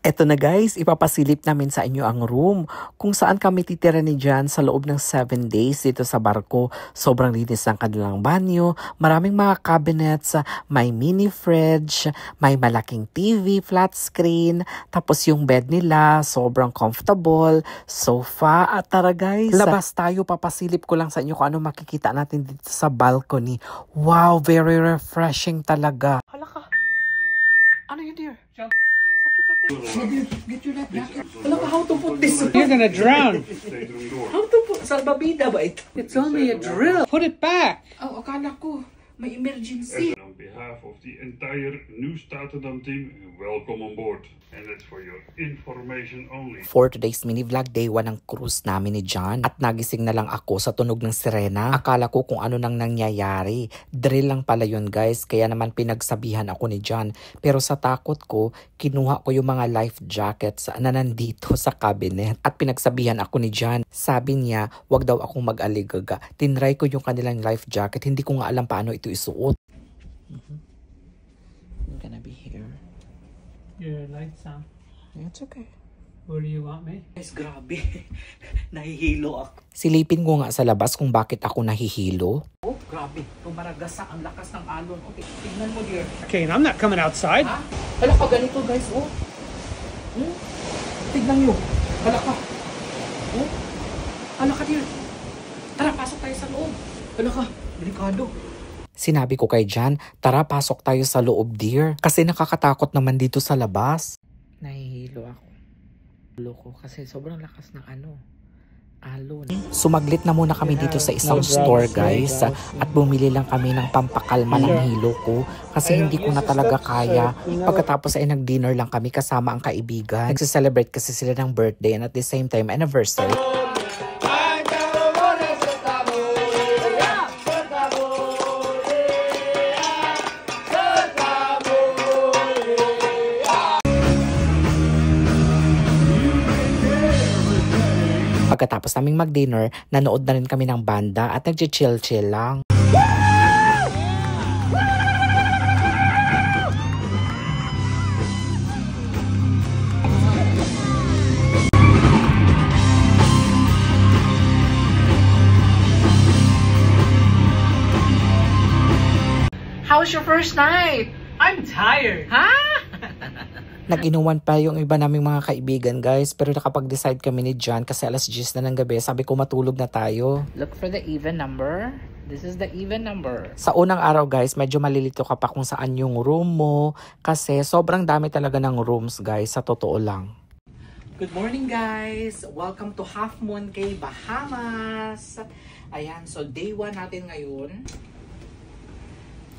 Eto na guys, ipapasilip namin sa inyo ang room kung saan kami titira ni Jan sa loob ng 7 days dito sa barko. Sobrang linis ng kanilang banyo, maraming mga cabinets, may mini fridge, may malaking TV, flat screen, tapos yung bed nila, sobrang comfortable, sofa, at tara guys, labas tayo, papasilip ko lang sa inyo kung ano makikita natin dito sa balcony. Wow, very refreshing talaga. Hala ka, ano yun dear? Get your net back. Alam ka, how to put this? You're gonna drown. How to put? Salbabida ba ito? It's only a drill. Put it back. Oh, akala ko may emergency. And on behalf of the entire New Staterdam team, welcome on board. And that's for your information only. For today's mini vlog, day 1 ng cruise namin ni John. At nagising na lang ako sa tunog ng sirena. Akala ko kung ano nang nangyayari. Drill lang pala yun guys, kaya naman pinagsabihan ako ni John. Pero sa takot ko, kinuha ko yung mga life jackets na nandito sa cabinet. At pinagsabihan ako ni John. Sabi niya, wag daw akong mag-aligaga. Tinry ko yung kanilang life jacket. Hindi ko nga alam paano ito isuot. I'm gonna be here. Your lights on. It's okay. Where do you want me? Guys, grabe. Nahihilo ako. Silipin ko nga sa labas kung bakit ako nahihilo. Oh, grabe. Tumaragasa ang lakas ng alon. Okay, tignan mo dear. Okay, I'm not coming outside. Ha? Hala ka, ganito guys. Oh. Tignan nyo. Hala ka. Oh. Hala ka dear. Tara, pasok tayo sa loob. Hala ka. Delikado. Sinabi ko kay Jan, tara pasok tayo sa loob dear. Kasi nakakatakot naman dito sa labas. Nahihilo ako. Loko kasi sobrang lakas ng alon. Sumaglit na muna kami dito sa isang store guys. At bumili lang kami ng pampakalma ng hilo ko. Kasi hindi ko na talaga kaya. Pagkatapos ay nag-dinner lang kami kasama ang kaibigan. Nagse-celebrate kasi sila ng birthday and at the same time anniversary. Pagkatapos naming mag-dinner, nanood na rin kami ng banda at nag-chill-chill lang. How's your first night? I'm tired. Ha? Nag-inuman pa yung iba naming mga kaibigan guys, pero nakapag-decide kami ni John kasi alas 10 na ng gabi, sabi ko matulog na tayo. Look for the even number. This is the even number. Sa unang araw guys, medyo malilito ka pa kung saan yung room mo kasi sobrang dami talaga ng rooms guys, sa totoo lang. Good morning guys! Welcome to Half Moon Cay, Bahamas! Ayan, so day 1 natin ngayon.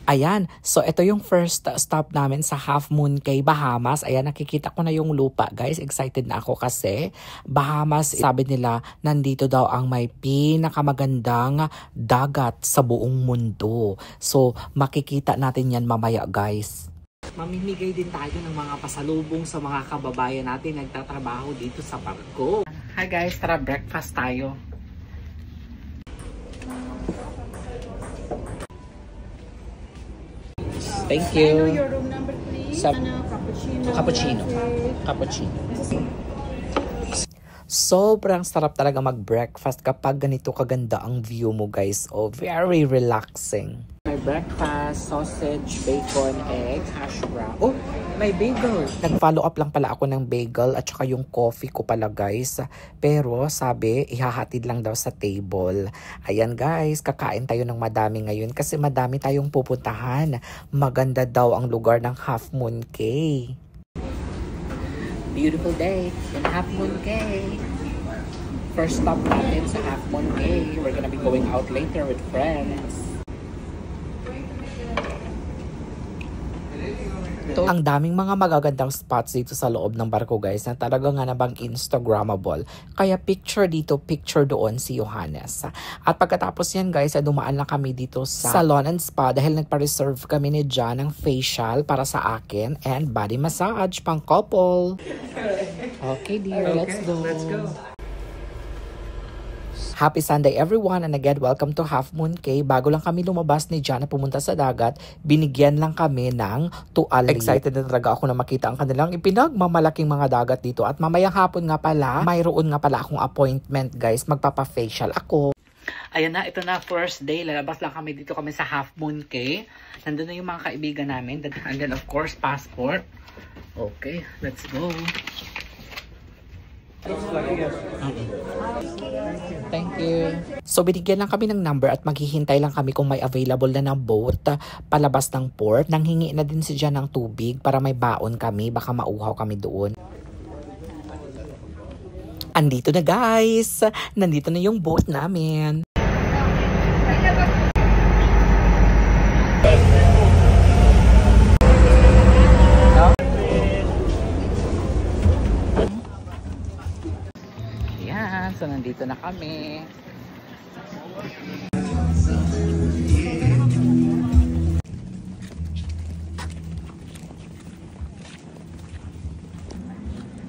Ayan, so ito yung first stop namin sa Half Moon Cay, Bahamas. Ayan, nakikita ko na yung lupa guys. Excited na ako kasi Bahamas, sabi nila, nandito daw ang may pinakamagandang dagat sa buong mundo. So, makikita natin yan mamaya guys. Mamimigay din tayo ng mga pasalubong sa mga kababayan natin nagtatrabaho dito sa barko. Hi guys, tara breakfast tayo. Thank you. I know your room number, please. Cappuccino. Cappuccino. Sobrang sarap talaga mag-breakfast kapag ganito kaganda ang view mo guys. Oh, very relaxing. My breakfast, sausage, bacon, egg, hash brown. Oh, may bagel. Nag-follow up lang pala ako ng bagel at saka yung coffee ko pala guys. Pero sabi, ihahatid lang daw sa table. Ayan guys, kakain tayo ng madami ngayon kasi madami tayong pupuntahan. Maganda daw ang lugar ng Half Moon Cay. Beautiful day in Half Moon Cay. First stop natin sa Half Moon Cay. We're gonna be going out later with friends. Ang daming mga magagandang spots dito sa loob ng barko guys na talaga nga nabang Instagrammable. Kaya picture dito, picture doon si Johannes. At pagkatapos yan guys, dumaan lang kami dito sa salon and spa dahil nagpa-reserve kami ni John ng facial para sa akin and body massage pang couple. Okay dear, let's go. Happy Sunday everyone, and again, welcome to Half Moon Cay. Bago lang kami lumabas ni John na pumunta sa dagat, binigyan lang kami ng tuwalya. Excited na talaga ako na makita ang kanilang ipinagmamalaking mga dagat dito. At mamayang hapon nga pala, mayroon nga pala akong appointment guys, magpapa-facial ako. Ayan na, ito na first day. Lalabas lang kami dito kami sa Half Moon Cay. Nandun na yung mga kaibigan namin. And then of course, passport. Okay, let's go. Thank you. So binigyan lang kami ng number at maghihintay lang kami kung may available na boat palabas ng port. Nanghingi na din si Jan ng tubig para may baon kami. Baka mauhaw kami doon. Andito na guys. Nandito na yung boat namin. So, nandito na kami.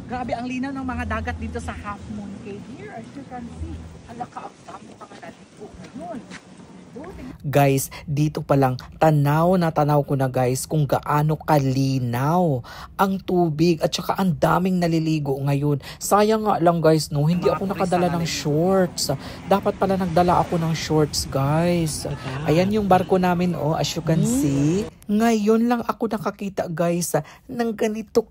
Grabe ang linaw ng mga dagat dito sa Half Moon Cay. Here, as you can see, alaka ang dami pa nga nalito ngayon. Guys, dito pa lang tanaw na tanaw ko na guys kung gaano kalinaw ang tubig at saka ang daming naliligo ngayon. Sayang nga lang guys, no, hindi ako nakadala ng shorts. Dapat pala nagdala ako ng shorts guys. Ayan yung barko namin, oh, as you can see. Ngayon lang ako nakakita guys ng ganito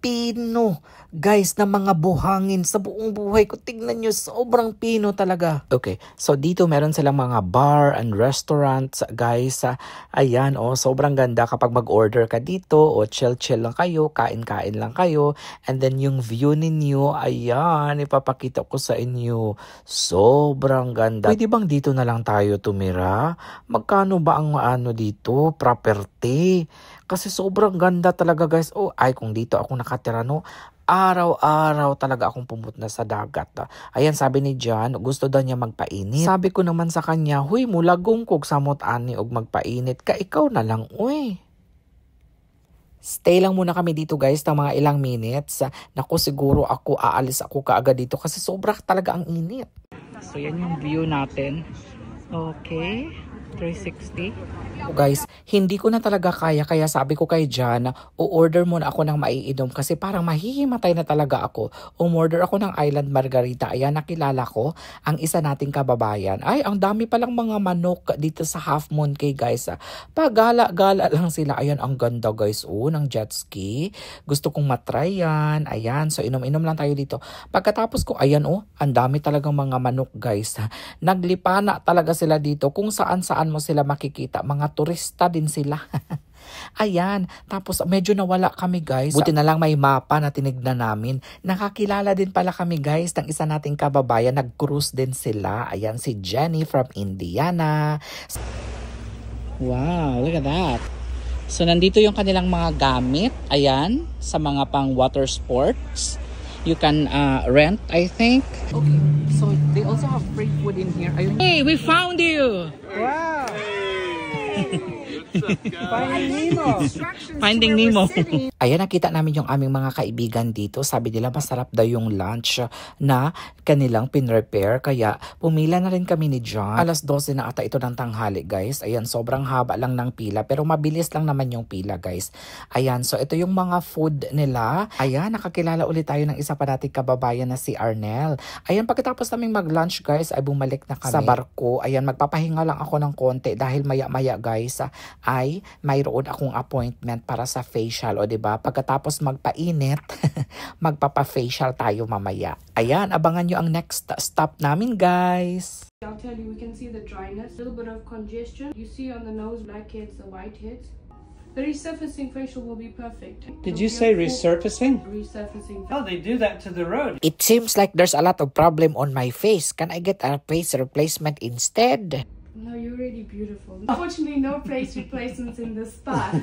pino, guys, na mga buhangin sa buong buhay ko. Tignan nyo, sobrang pino talaga. Okay, so dito meron silang mga bar and restaurants, guys. Ayan, oh, sobrang ganda kapag mag-order ka dito, o chill-chill lang kayo, kain-kain lang kayo. And then yung view ninyo, ayan, ipapakita ko sa inyo. Sobrang ganda. Pwede bang dito na lang tayo tumira? Magkano ba ang ano dito? Property. Kasi sobrang ganda talaga guys. Oh, ay kung dito ako nakatira no, araw-araw talaga akong pumunta sa dagat. Ayan, sabi ni John, gusto daw niya magpainit. Sabi ko naman sa kanya, huy, mulagong kog samot ani og magpainit ka, ikaw na lang, uy. Stay lang muna kami dito guys ng mga ilang minutes. Naku, siguro ako aalis ako kaagad dito kasi sobra talaga ang init. So yan yung view natin. Okay. 360. Guys, hindi ko na talaga kaya sabi ko kay Jan, o-order muna ako ng maiinom kasi parang mahihimatay na talaga ako. Umorder ako ng Island Margarita. Ayan, nakilala ko ang isa nating kababayan. Ay, ang dami palang mga manok dito sa Half Moon Cay guys. Pagala-gala lang sila. Ayan, ang ganda guys. Oh, ng jet ski. Gusto kong matry yan. Ayan, so inom-inom lang tayo dito. Pagkatapos ko, ayan oh, ang dami talagang mga manok guys. Naglipana talaga sila dito kung saan-saan mo sila makikita. Mga turista din sila. Ayan, tapos medyo nawala kami guys. Buti na lang may mapa na tinignan namin. Nakakilala din pala kami guys ng isa nating kababayan. Nag-cruise din sila. Ayan, si Jenny from Indiana. Wow, look at that. So nandito yung kanilang mga gamit. Ayan, sa mga pang water sports. You can rent, I think. Okay, so they also have free food in here. Ayun. Hey, we found you! Wow! Finding Nemo. Finding Nemo. Ayan, nakita namin yung aming mga kaibigan dito. Sabi nila masarap daw yung lunch na kanilang pinrepare. Kaya pumila na rin kami ni John. Alas 12 na ata ito ng tanghali guys. Ayan, sobrang haba lang ng pila. Pero mabilis lang naman yung pila guys. Ayan, so ito yung mga food nila. Ayan, nakakilala ulit tayo ng isa pa nating kababayan na si Arnel. Ayan, pagkatapos naming mag-lunch guys ay bumalik na kami sa barko. Ayan, magpapahinga lang ako ng konti dahil maya-maya guys ay mayroon akong appointment para sa facial, o diba? Pagkatapos magpainit, magpapa-facial tayo mamaya. Ayan, abangan nyo ang next stop namin, guys. I'll tell you, we can see the dryness, a little bit of congestion. You see on the nose, black heads, the white heads. The resurfacing facial will be perfect. Did you say resurfacing? Resurfacing. Oh, they do that to the road. It seems like there's a lot of problem on my face. Can I get a face replacement instead? No, you're really beautiful. Unfortunately, no face replacements in this spot.